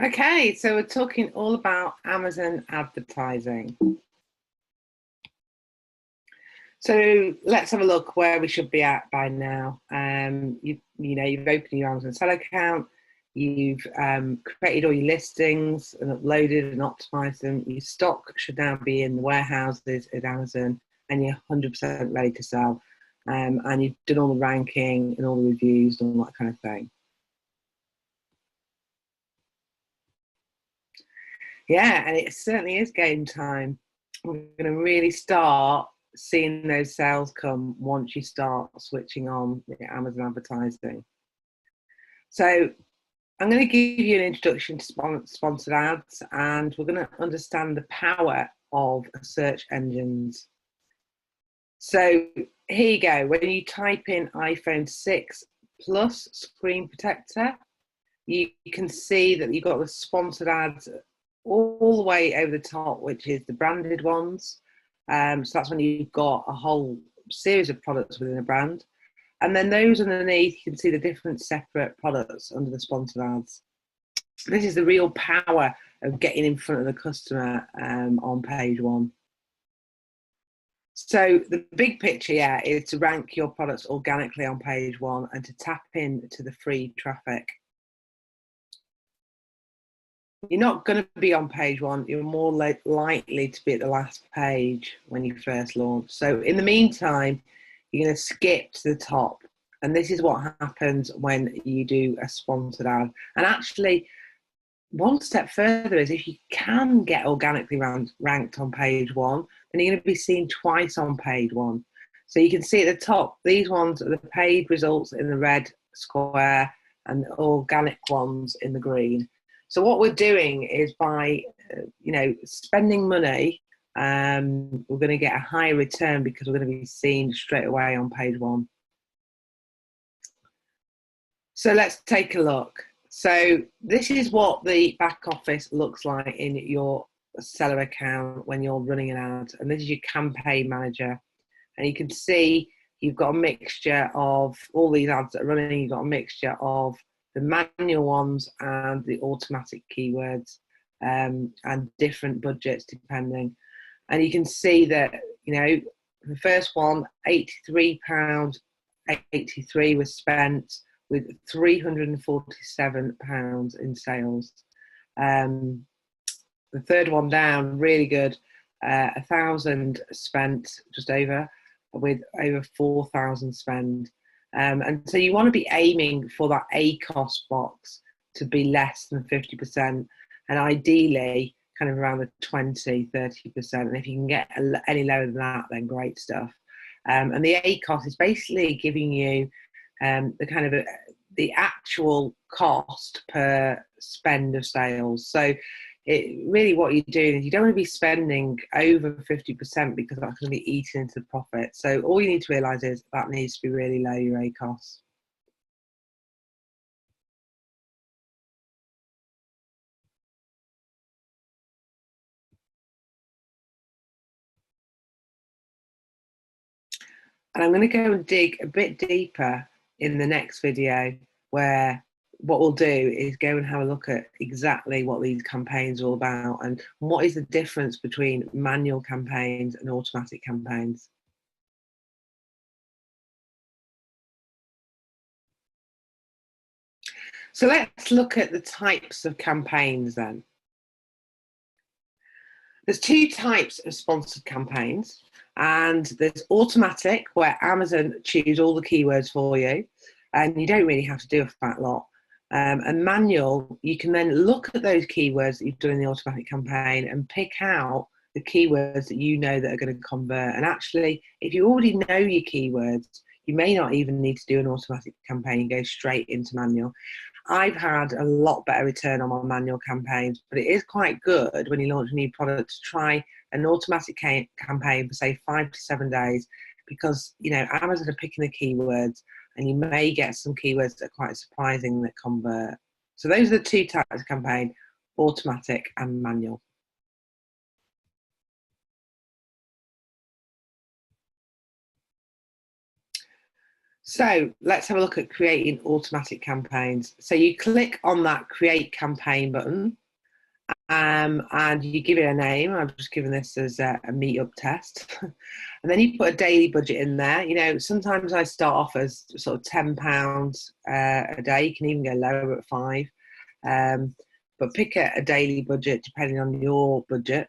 Okay, so we're talking all about Amazon advertising. So let's have a look where we should be at by now. You've opened your Amazon seller account, you've created all your listings and uploaded and optimized them. Your stock should now be in the warehouses at Amazon, and you're 100% ready to sell. And you've done all the ranking and all the reviews and all that kind of thing. Yeah, and it certainly is game time. We're going to really start seeing those sales come once you start switching on the Amazon advertising. So I'm going to give you an introduction to sponsored ads, and we're going to understand the power of search engines. So here you go. When you type in iPhone 6 Plus screen protector, you can see that you've got the sponsored ads all the way over the top, which is the branded ones. So that's when you've got a whole series of products within a brand. And then those underneath, you can see the different separate products under the sponsored ads. This is the real power of getting in front of the customer on page one. So the big picture is to rank your products organically on page one and to tap into the free traffic. You're not going to be on page one. You're more likely to be at the last page when you first launch. So in the meantime, you're going to skip to the top. And this is what happens when you do a sponsored ad. And actually, one step further is if you can get organically ranked on page one, then you're going to be seen twice on page one. So you can see at the top, these ones are the paid results in the red square and the organic ones in the green. So what we're doing is by, spending money, we're going to get a higher return because we're going to be seen straight away on page one. So let's take a look. So this is what the back office looks like in your seller account when you're running an ad. And this is your campaign manager. And you can see you've got a mixture of all these ads that are running. You've got a mixture of the manual ones and the automatic keywords, and different budgets depending. And you can see that, the first one, £83.83 was spent with £347 in sales. The third one down, really good, 1,000 spent, just over, with over 4,000 spend. And so you want to be aiming for that ACOS box to be less than 50%, and ideally kind of around the 20, 30%. And if you can get any lower than that, then great stuff. And the ACOS is basically giving you the actual cost per spend of sales. So really what you're doing is you don't want to be spending over 50% because that's going to be eaten into the profit. So all you need to realise is that needs to be really low, your ACOS. And I'm going to go and dig a bit deeper in the next video, where what we'll do is go and have a look at exactly what these campaigns are all about and what is the difference between manual campaigns and automatic campaigns. So let's look at the types of campaigns then. There's two types of sponsored campaigns, and there's automatic, where Amazon choose all the keywords for you and you don't really have to do a fat lot. And manual, you can then look at those keywords that you've done in the automatic campaign and pick out the keywords that you know that are going to convert. And actually, if you already know your keywords, you may not even need to do an automatic campaign and go straight into manual. I've had a lot better return on my manual campaigns, but it is quite good when you launch a new product to try an automatic campaign for say 5 to 7 days, because Amazon are picking the keywords and you may get some keywords that are quite surprising that convert. So those are the two types of campaign, automatic and manual. So let's have a look at creating automatic campaigns. So you click on that create campaign button, and you give it a name. I've just given this as a meetup test. And then you put a daily budget in there. You know, sometimes I start off as sort of £10 a day. You can even go lower at £5. But pick a daily budget depending on your budget.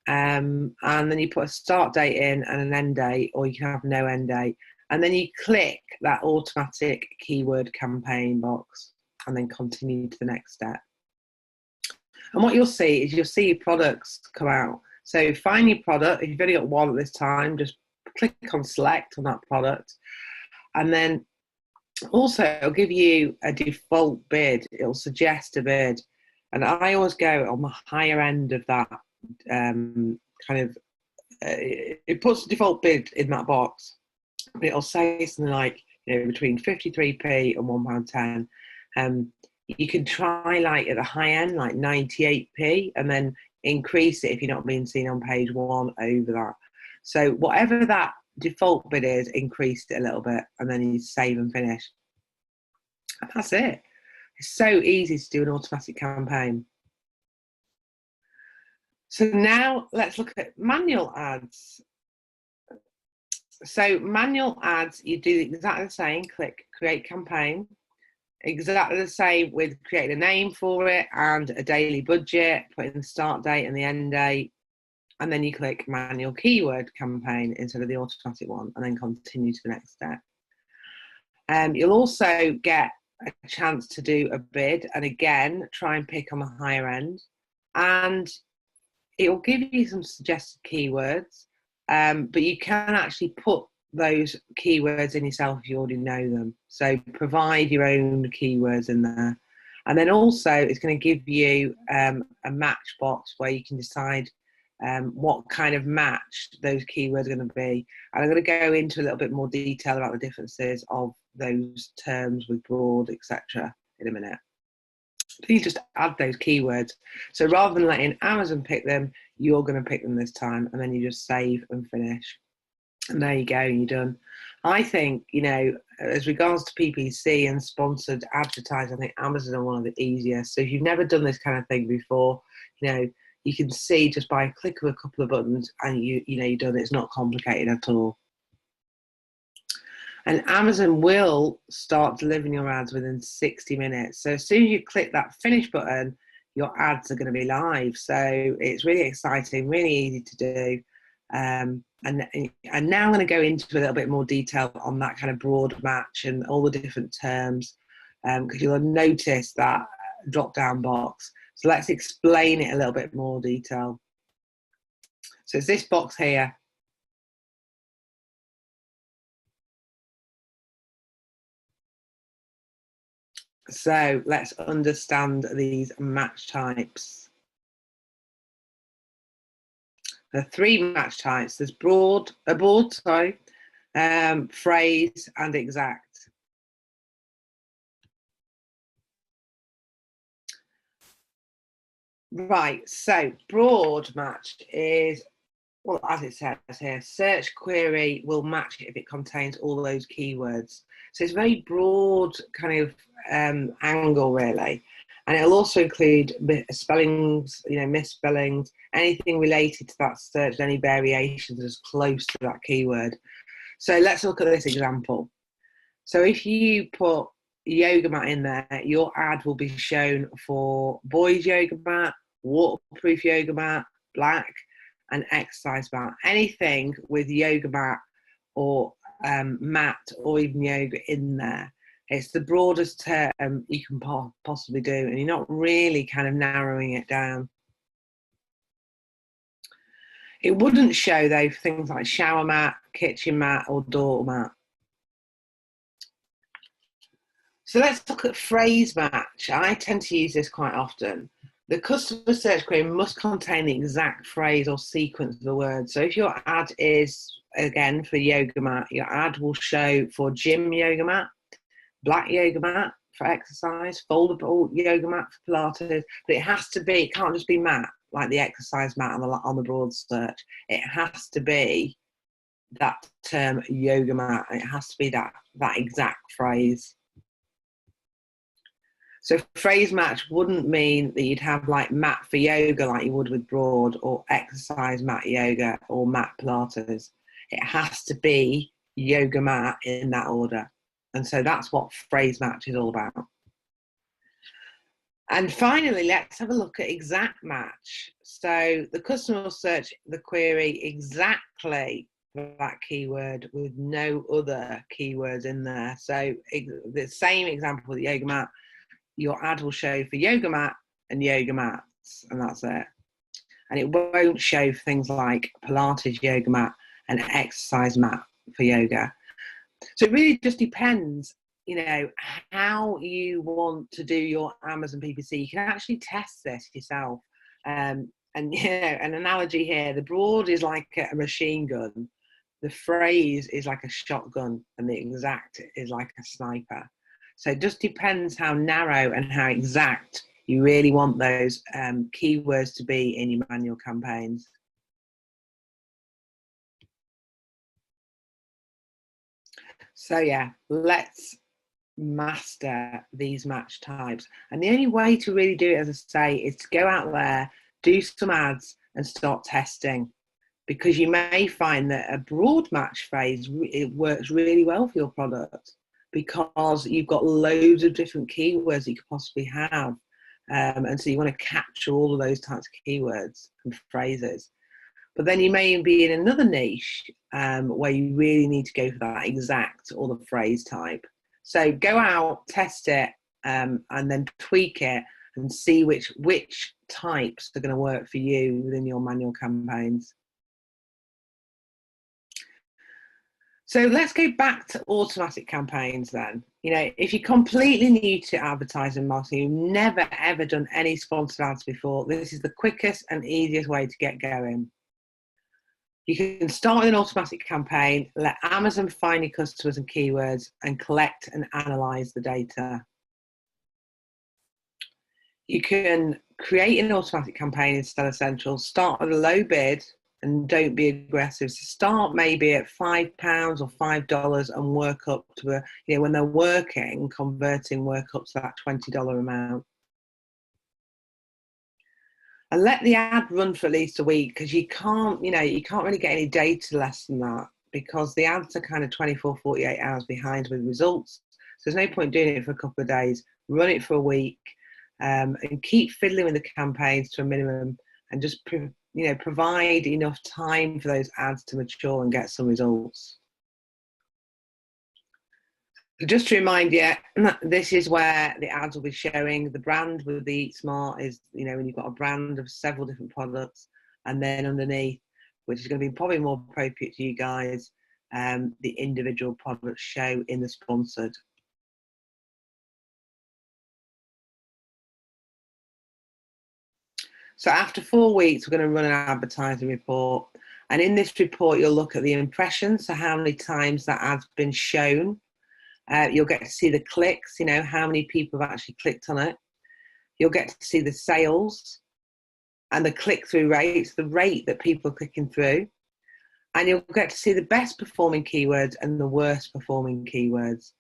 And then you put a start date in and an end date, or you can have no end date. And then you click that automatic keyword campaign box and then continue to the next step. And what you'll see is you'll see your products come out. So find your product. If you've only got one at this time, just click on select on that product. And then also it'll give you a default bid. It'll suggest a bid. And I always go on the higher end of that it puts the default bid in that box. It'll say something like, you know, between 53p and £1.10. You can try like at the high end, like 98p, and then increase it if you're not being seen on page 1 over that. So whatever that default bid is, increase it a little bit, and then you save and finish. And that's it. It's so easy to do an automatic campaign. So now let's look at manual ads. So manual ads, you do exactly the same. Click create campaign. Exactly the same with creating a name for it and a daily budget, putting the start date and the end date. And then you click manual keyword campaign instead of the automatic one, and then continue to the next step. You'll also get a chance to do a bid, and again, try and pick on the higher end. And it will give you some suggested keywords, but you can actually put those keywords in yourself if you already know them. So provide your own keywords in there. And then also it's going to give you a match box where you can decide what kind of match those keywords are going to be. And I'm going to go into a little bit more detail about the differences of those terms with broad, etc. in a minute. Please just add those keywords. So rather than letting Amazon pick them, you're going to pick them this time, and then you just save and finish. And there you go, you're done. I think, you know, as regards to PPC and sponsored advertising, I think Amazon are one of the easiest. So if you've never done this kind of thing before, you know, you can see just by a click of a couple of buttons and you know you're done. It's not complicated at all. And Amazon will start delivering your ads within 60 minutes. So as soon as you click that finish button, your ads are going to be live. So it's really exciting, really easy to do. And now I'm going to go into a little bit more detail on that kind of broad match and all the different terms, because you'll notice that drop-down box. So let's explain it a little bit more detail. So it's this box here. So let's understand these match types. There are 3 match types. There's broad, phrase, and exact. Right, so broad match is, well, as it says here, search query will match it if it contains all those keywords. So it's a very broad kind of angle, really. And it'll also include spellings, you know, misspellings, anything related to that search, any variations as close to that keyword. So let's look at this example. So if you put yoga mat in there, your ad will be shown for boys yoga mat, waterproof yoga mat, black, and exercise mat. Anything with yoga mat or mat or even yoga in there. It's the broadest term you can possibly do, and you're not really kind of narrowing it down. It wouldn't show, though, for things like shower mat, kitchen mat, or door mat. So let's look at phrase match. I tend to use this quite often. The customer search query must contain the exact phrase or sequence of the word. So if your ad is, again, for yoga mat, your ad will show for gym yoga mat, black yoga mat for exercise, foldable yoga mat for Pilates, but it has to be, it can't just be mat, like the exercise mat on the broad search. It has to be that term yoga mat. It has to be that exact phrase. So phrase match wouldn't mean that you'd have like mat for yoga like you would with broad, or exercise mat yoga or mat Pilates. It has to be yoga mat in that order. And so that's what phrase match is all about. And finally, let's have a look at exact match. So the customer will search the query exactly that keyword with no other keywords in there. So the same example with the yoga mat, your ad will show for yoga mat and yoga mats, and that's it. And it won't show things like Pilates yoga mat and exercise mat for yoga. So it really just depends, you know, how you want to do your Amazon PPC. You can actually test this yourself. And, you know, an analogy here, the broad is like a machine gun. The phrase is like a shotgun, and the exact is like a sniper. So it just depends how narrow and how exact you really want those keywords to be in your manual campaigns. So yeah, let's master these match types. And the only way to really do it, as I say, is to go out there, do some ads and start testing. Because you may find that a broad match phrase, it works really well for your product, because you've got loads of different keywords that you could possibly have. And so you want to capture all of those types of keywords and phrases. But then you may be in another niche where you really need to go for that exact or the phrase type. So go out, test it, and then tweak it and see which types are going to work for you within your manual campaigns. So let's go back to automatic campaigns then. You know, if you're completely new to advertising marketing, you've never ever done any sponsored ads before, this is the quickest and easiest way to get going. You can start with an automatic campaign, let Amazon find your customers and keywords, and collect and analyze the data. You can create an automatic campaign in Seller Central, start with a low bid, and don't be aggressive. So start maybe at £5 or $5 and work up to you know, when they're working, converting, work up to that $20 amount. And let the ad run for at least a week, because you can't really get any data less than that, because the ads are kind of 24, 48 hours behind with results. So there's no point doing it for a couple of days. Run it for a week, and keep fiddling with the campaigns to a minimum, and just provide enough time for those ads to mature and get some results. Just to remind you, this is where the ads will be showing. The brand with the Eat Smart is, you know, when you've got a brand of several different products, and then underneath, which is going to be probably more appropriate to you guys, the individual products show in the sponsored. So after 4 weeks, we're going to run an advertising report. And in this report, you'll look at the impressions, so how many times that ad's been shown. You'll get to see the clicks, you know, how many people have actually clicked on it. You'll get to see the sales and the click-through rates, the rate that people are clicking through. And you'll get to see the best performing keywords and the worst performing keywords.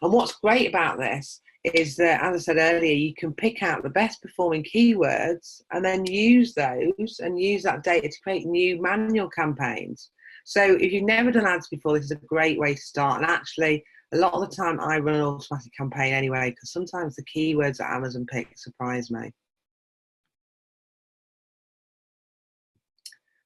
And what's great about this is that, as I said earlier, you can pick out the best performing keywords and then use those and use that data to create new manual campaigns. So if you've never done ads before, this is a great way to start. And actually, a lot of the time I run an automatic campaign anyway, because sometimes the keywords that Amazon picks surprise me.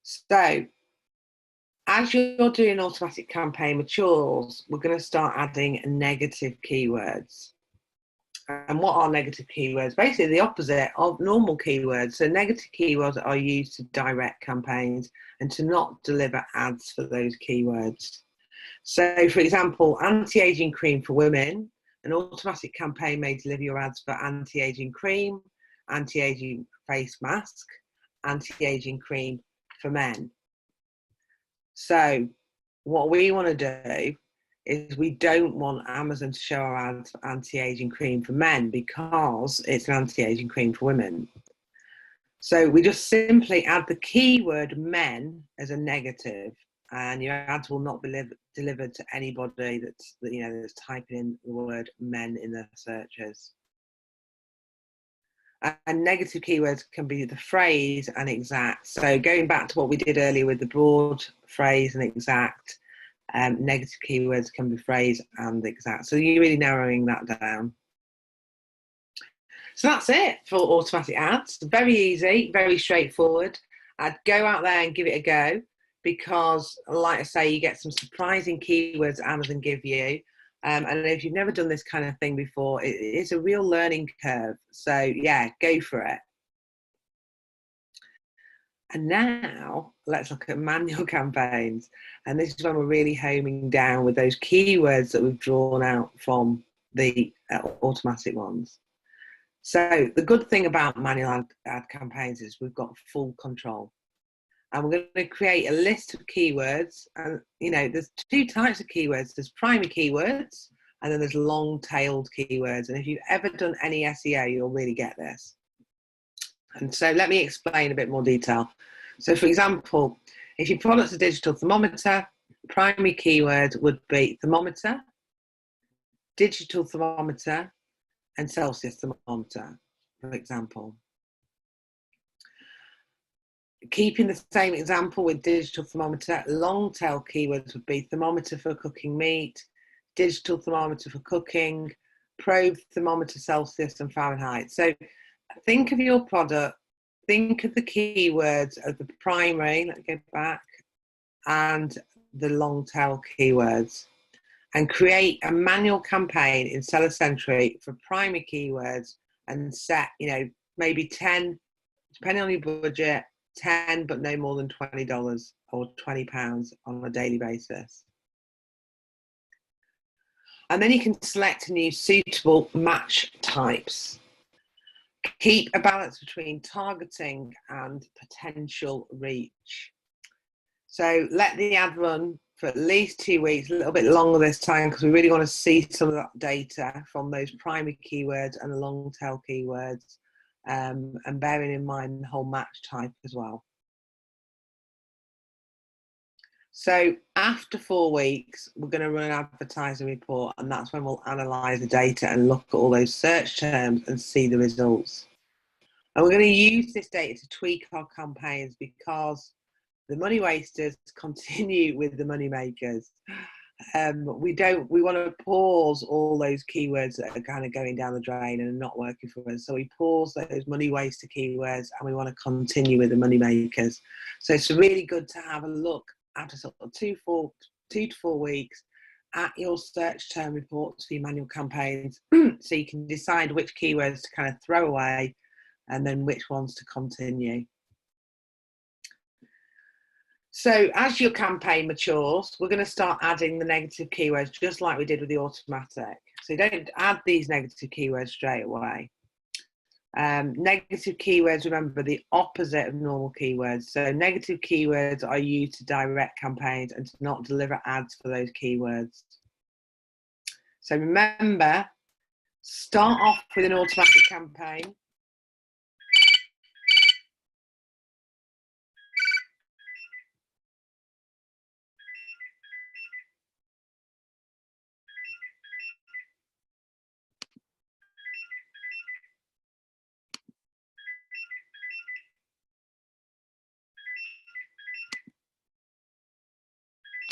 So as you're doing an automatic campaign matures, we're going to start adding negative keywords. And what are negative keywords? Basically the opposite of normal keywords. So negative keywords are used to direct campaigns and to not deliver ads for those keywords. So for example, anti-aging cream for women, an automatic campaign may deliver your ads for anti-aging cream, anti-aging face mask, anti-aging cream for men. So what we want to do is we don't want Amazon to show our ads for anti-aging cream for men, because it's an anti-aging cream for women. So we just simply add the keyword men as a negative, and your ads will not be delivered to anybody that's typing in the word men in their searches. And negative keywords can be the phrase and exact. So going back to what we did earlier with the broad, phrase and exact, negative keywords can be phrase and exact. So you're really narrowing that down. So that's it for automatic ads. Very easy, very straightforward. I'd go out there and give it a go, because like I say, you get some surprising keywords Amazon give you. And if you've never done this kind of thing before, it's a real learning curve. So yeah, go for it. And now let's look at manual campaigns. And this is when we're really homing down with those keywords that we've drawn out from the automatic ones. So the good thing about manual ad campaigns is we've got full control. And we're going to create a list of keywords. And, there's two types of keywords. There's primary keywords, and then there's long-tailed keywords. And if you've ever done any SEO, you'll really get this. And so let me explain a bit more detail. So, for example, if your product's a digital thermometer, primary keyword would be thermometer, digital thermometer, and Celsius thermometer, for example. Keeping the same example with digital thermometer, long tail keywords would be thermometer for cooking meat, digital thermometer for cooking, probe thermometer Celsius and Fahrenheit. So think of your product, think of the keywords of the primary, let's go back, and the long tail keywords, and create a manual campaign in Seller Century for primary keywords, and set, maybe 10, depending on your budget, 10 but no more than $20 or £20 on a daily basis. And then you can select and use suitable match types. Keep a balance between targeting and potential reach. So let the ad run for at least 2 weeks, a little bit longer this time, because we really want to see some of that data from those primary keywords and the long tail keywords. And bearing in mind the whole match type as well. So after 4 weeks, we're going to run an advertising report, and that's when we'll analyse the data and look at all those search terms and see the results. And we're going to use this data to tweak our campaigns, because the money wasters continue with the money makers. We want to pause all those keywords that are kind of going down the drain and are not working for us. So we pause those money waster keywords, and we want to continue with the money makers. So it's really good to have a look after sort of 2 to 4 weeks at your search term reports for your manual campaigns, so you can decide which keywords to kind of throw away and then which ones to continue. So as your campaign matures, we're going to start adding the negative keywords just like we did with the automatic. So you don't add these negative keywords straight away. Negative keywords, remember, the opposite of normal keywords. So negative keywords are used to direct campaigns and to not deliver ads for those keywords. So remember, start off with an automatic campaign.